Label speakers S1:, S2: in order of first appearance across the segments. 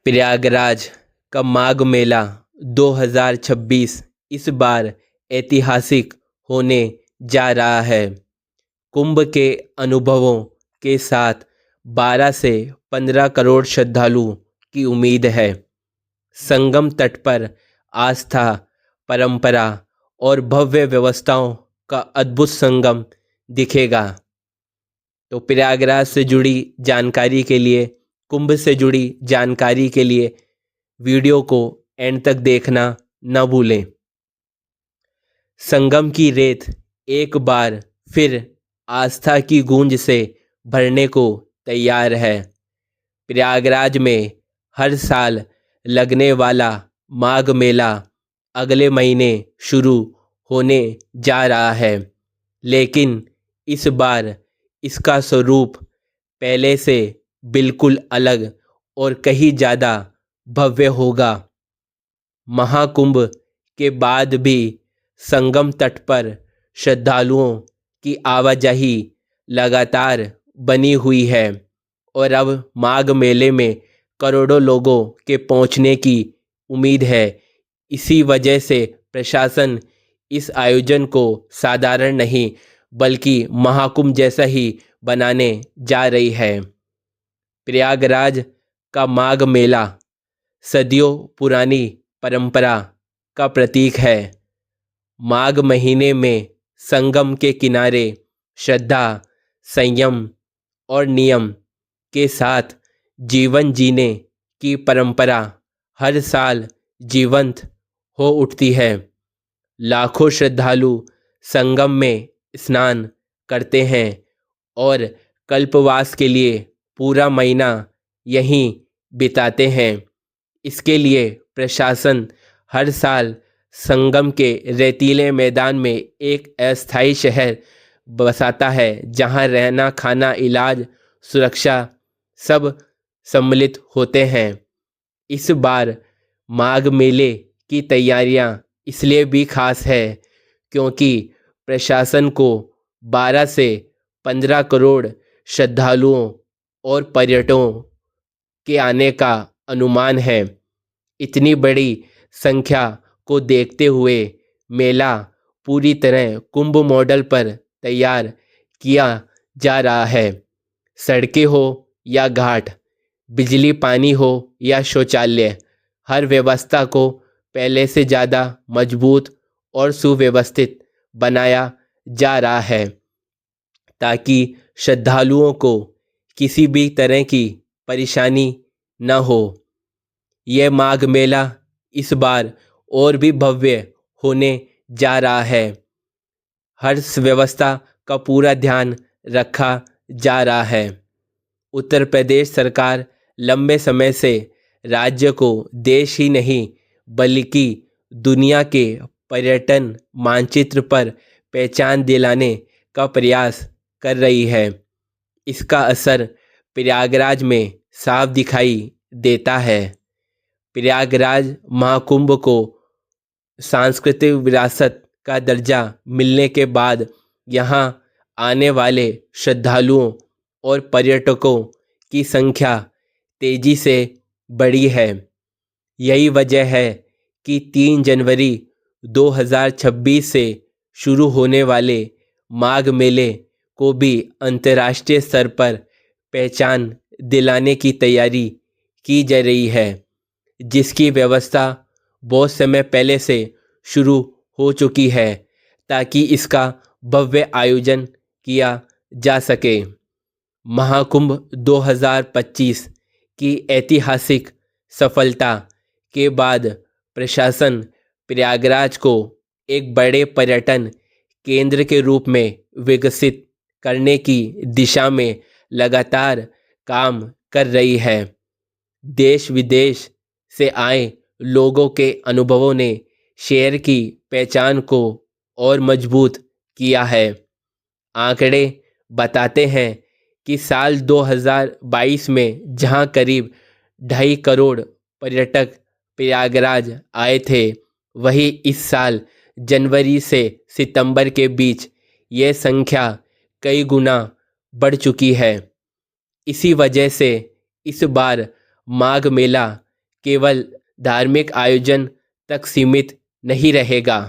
S1: प्रयागराज का माघ मेला 2026 इस बार ऐतिहासिक होने जा रहा है। कुंभ के अनुभवों के साथ 12 से 15 करोड़ श्रद्धालुओं की उम्मीद है। संगम तट पर आस्था, परंपरा और भव्य व्यवस्थाओं का अद्भुत संगम दिखेगा। तो प्रयागराज से जुड़ी जानकारी के लिए, कुंभ से जुड़ी जानकारी के लिए वीडियो को एंड तक देखना न भूलें। संगम की रेत एक बार फिर आस्था की गूंज से भरने को तैयार है। प्रयागराज में हर साल लगने वाला माघ मेला अगले महीने शुरू होने जा रहा है, लेकिन इस बार इसका स्वरूप पहले से बिल्कुल अलग और कहीं ज़्यादा भव्य होगा। महाकुंभ के बाद भी संगम तट पर श्रद्धालुओं की आवाजाही लगातार बनी हुई है और अब माघ मेले में करोड़ों लोगों के पहुंचने की उम्मीद है। इसी वजह से प्रशासन इस आयोजन को साधारण नहीं बल्कि महाकुंभ जैसा ही बनाने जा रही है। प्रयागराज का माघ मेला सदियों पुरानी परंपरा का प्रतीक है। माघ महीने में संगम के किनारे श्रद्धा, संयम और नियम के साथ जीवन जीने की परंपरा हर साल जीवंत हो उठती है। लाखों श्रद्धालु संगम में स्नान करते हैं और कल्पवास के लिए पूरा महीना यहीं बिताते हैं। इसके लिए प्रशासन हर साल संगम के रेतीले मैदान में एक अस्थायी शहर बसाता है, जहां रहना, खाना, इलाज, सुरक्षा सब सम्मिलित होते हैं। इस बार माघ मेले की तैयारियां इसलिए भी खास है क्योंकि प्रशासन को 12 से 15 करोड़ श्रद्धालुओं और पर्यटकों के आने का अनुमान है। इतनी बड़ी संख्या को देखते हुए मेला पूरी तरह कुंभ मॉडल पर तैयार किया जा रहा है। सड़कें हो या घाट, बिजली, पानी हो या शौचालय, हर व्यवस्था को पहले से ज़्यादा मजबूत और सुव्यवस्थित बनाया जा रहा है ताकि श्रद्धालुओं को किसी भी तरह की परेशानी न हो। यह माघ मेला इस बार और भी भव्य होने जा रहा है। हर व्यवस्था का पूरा ध्यान रखा जा रहा है। उत्तर प्रदेश सरकार लंबे समय से राज्य को देश ही नहीं बल्कि दुनिया के पर्यटन मानचित्र पर पहचान दिलाने का प्रयास कर रही है। इसका असर प्रयागराज में साफ दिखाई देता है। प्रयागराज महाकुंभ को सांस्कृतिक विरासत का दर्जा मिलने के बाद यहाँ आने वाले श्रद्धालुओं और पर्यटकों की संख्या तेजी से बढ़ी है। यही वजह है कि 3 जनवरी 2026 से शुरू होने वाले माघ मेले को भी अंतर्राष्ट्रीय स्तर पर पहचान दिलाने की तैयारी की जा रही है, जिसकी व्यवस्था बहुत समय पहले से शुरू हो चुकी है ताकि इसका भव्य आयोजन किया जा सके। महाकुंभ 2025 की ऐतिहासिक सफलता के बाद प्रशासन प्रयागराज को एक बड़े पर्यटन केंद्र के रूप में विकसित करने की दिशा में लगातार काम कर रही है। देश विदेश से आए लोगों के अनुभवों ने शहर की पहचान को और मजबूत किया है। आंकड़े बताते हैं कि साल 2022 में जहां करीब 2.5 करोड़ पर्यटक प्रयागराज आए थे, वहीं इस साल जनवरी से सितंबर के बीच यह संख्या कई गुना बढ़ चुकी है। इसी वजह से इस बार माघ मेला केवल धार्मिक आयोजन तक सीमित नहीं रहेगा।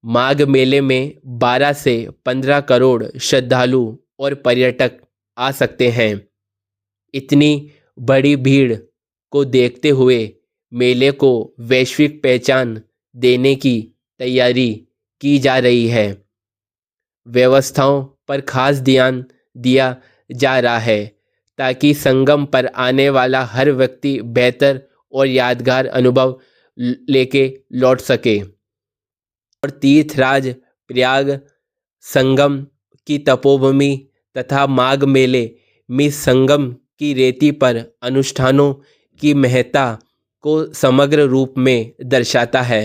S1: माघ मेले में 12 से 15 करोड़ श्रद्धालु और पर्यटक आ सकते हैं। इतनी बड़ी भीड़ को देखते हुए मेले को वैश्विक पहचान देने की तैयारी की जा रही है। व्यवस्थाओं पर खास ध्यान दिया जा रहा है ताकि संगम पर आने वाला हर व्यक्ति बेहतर और यादगार अनुभव लेके लौट सके। और तीर्थराज प्रयाग संगम की तपोभूमि तथा माघ मेले में संगम की रेती पर अनुष्ठानों की महत्ता को समग्र रूप में दर्शाता है।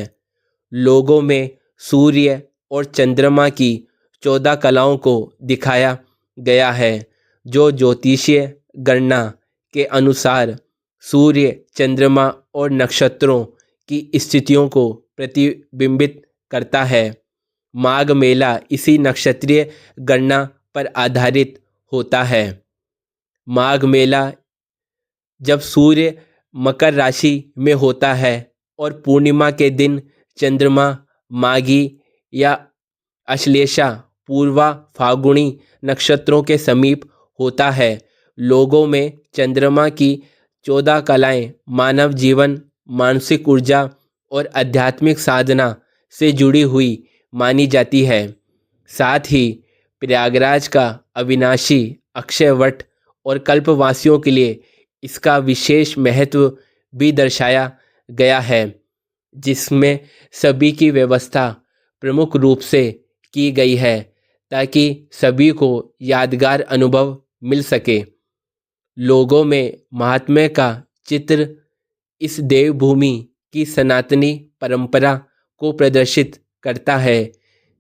S1: लोगों में सूर्य और चंद्रमा की 14 कलाओं को दिखाया गया है, जो ज्योतिषीय गणना के अनुसार सूर्य, चंद्रमा और नक्षत्रों की स्थितियों को प्रतिबिंबित करता है। माघ मेला इसी नक्षत्रीय गणना पर आधारित होता है। माघ मेला जब सूर्य मकर राशि में होता है और पूर्णिमा के दिन चंद्रमा माघी या अश्लेषा पूर्वा फाल्गुनी नक्षत्रों के समीप होता है। लोगों में चंद्रमा की 14 कलाएं मानव जीवन, मानसिक ऊर्जा और आध्यात्मिक साधना से जुड़ी हुई मानी जाती है। साथ ही प्रयागराज का अविनाशी अक्षय वट और कल्पवासियों के लिए इसका विशेष महत्व भी दर्शाया गया है, जिसमें सभी की व्यवस्था प्रमुख रूप से की गई है ताकि सभी को यादगार अनुभव मिल सके। लोगों में महात्म्य का चित्र इस देवभूमि की सनातनी परंपरा को प्रदर्शित करता है,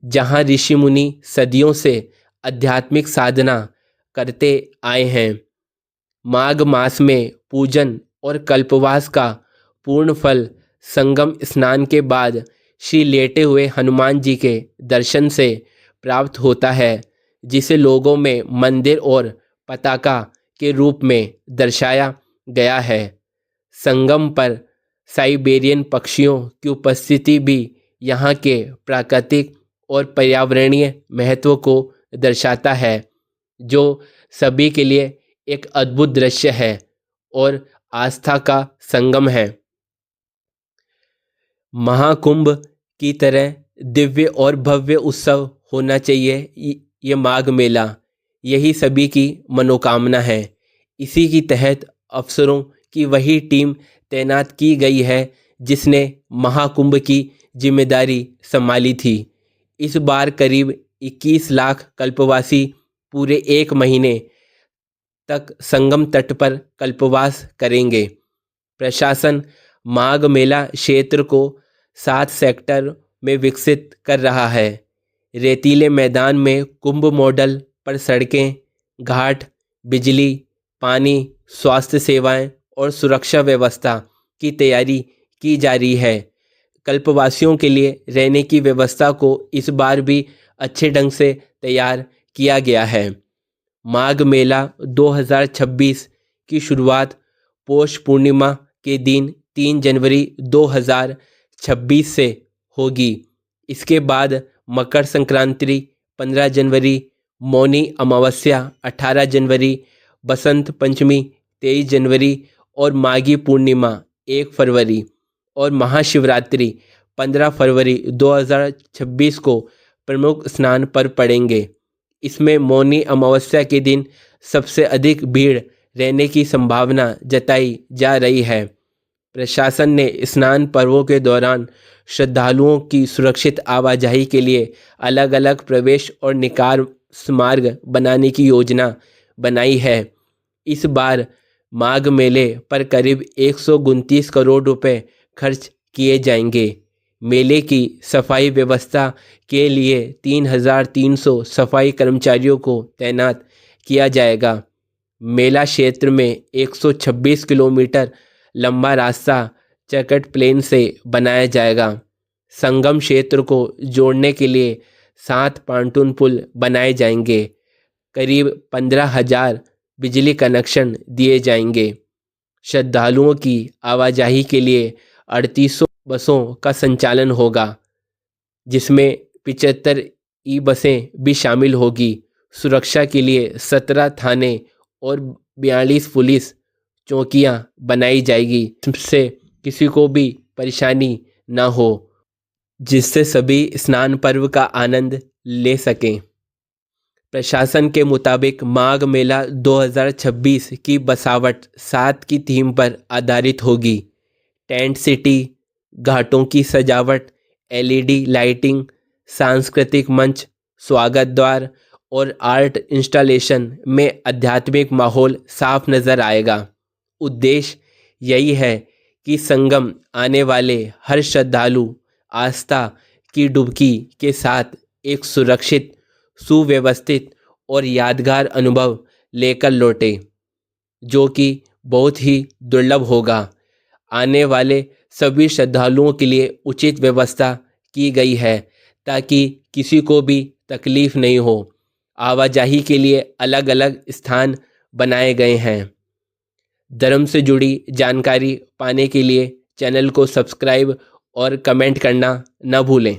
S1: जहाँ ऋषि मुनि सदियों से आध्यात्मिक साधना करते आए हैं। माघ मास में पूजन और कल्पवास का पूर्ण फल संगम स्नान के बाद श्री लेटे हुए हनुमान जी के दर्शन से प्राप्त होता है, जिसे लोगों में मंदिर और पताका के रूप में दर्शाया गया है। संगम पर साइबेरियन पक्षियों की उपस्थिति भी यहाँ के प्राकृतिक और पर्यावरणीय महत्व को दर्शाता है, जो सभी के लिए एक अद्भुत दृश्य है और आस्था का संगम है। महाकुंभ की तरह दिव्य और भव्य उत्सव होना चाहिए ये माघ मेला, यही सभी की मनोकामना है। इसी की तहत अफसरों की वही टीम तैनात की गई है जिसने महाकुंभ की जिम्मेदारी संभाली थी। इस बार करीब 21 लाख कल्पवासी पूरे एक महीने तक संगम तट पर कल्पवास करेंगे। प्रशासन माघ मेला क्षेत्र को 7 सेक्टर में विकसित कर रहा है। रेतीले मैदान में कुंभ मॉडल पर सड़कें, घाट, बिजली, पानी, स्वास्थ्य सेवाएं और सुरक्षा व्यवस्था की तैयारी की जा रही है। कल्पवासियों के लिए रहने की व्यवस्था को इस बार भी अच्छे ढंग से तैयार किया गया है। माघ मेला 2026 की शुरुआत पौष पूर्णिमा के दिन 3 जनवरी 2026 से होगी। इसके बाद मकर संक्रांति 15 जनवरी, मौनी अमावस्या 18 जनवरी, बसंत पंचमी 23 जनवरी और माघी पूर्णिमा 1 फरवरी और महाशिवरात्रि 15 फरवरी 2026 को प्रमुख स्नान पर पड़ेंगे। इसमें मौनी अमावस्या के दिन सबसे अधिक भीड़ रहने की संभावना जताई जा रही है। प्रशासन ने स्नान पर्वों के दौरान श्रद्धालुओं की सुरक्षित आवाजाही के लिए अलग अलग प्रवेश और निकास मार्ग बनाने की योजना बनाई है। इस बार माघ मेले पर करीब 129 करोड़ रुपए खर्च किए जाएंगे। मेले की सफाई व्यवस्था के लिए 3,300 सफाई कर्मचारियों को तैनात किया जाएगा। मेला क्षेत्र में 126 किलोमीटर लंबा रास्ता चकट प्लेन से बनाया जाएगा। संगम क्षेत्र को जोड़ने के लिए 7 पांटून पुल बनाए जाएंगे। करीब 15,000 बिजली कनेक्शन दिए जाएंगे। श्रद्धालुओं की आवाजाही के लिए 3800 बसों का संचालन होगा, जिसमें 75 ई बसें भी शामिल होगी। सुरक्षा के लिए 17 थाने और 42 पुलिस चौकियां बनाई जाएगी, जिससे किसी को भी परेशानी ना हो, जिससे सभी स्नान पर्व का आनंद ले सकें। प्रशासन के मुताबिक माघ मेला 2026 की बसावट 7 की थीम पर आधारित होगी। टेंट सिटी, घाटों की सजावट, एलईडी लाइटिंग, सांस्कृतिक मंच, स्वागत द्वार और आर्ट इंस्टॉलेशन में आध्यात्मिक माहौल साफ नज़र आएगा। उद्देश्य यही है कि संगम आने वाले हर श्रद्धालु आस्था की डुबकी के साथ एक सुरक्षित, सुव्यवस्थित और यादगार अनुभव लेकर लौटे, जो कि बहुत ही दुर्लभ होगा। आने वाले सभी श्रद्धालुओं के लिए उचित व्यवस्था की गई है ताकि किसी को भी तकलीफ नहीं हो। आवाजाही के लिए अलग अलग स्थान बनाए गए हैं। धर्म से जुड़ी जानकारी पाने के लिए चैनल को सब्सक्राइब और कमेंट करना न भूलें।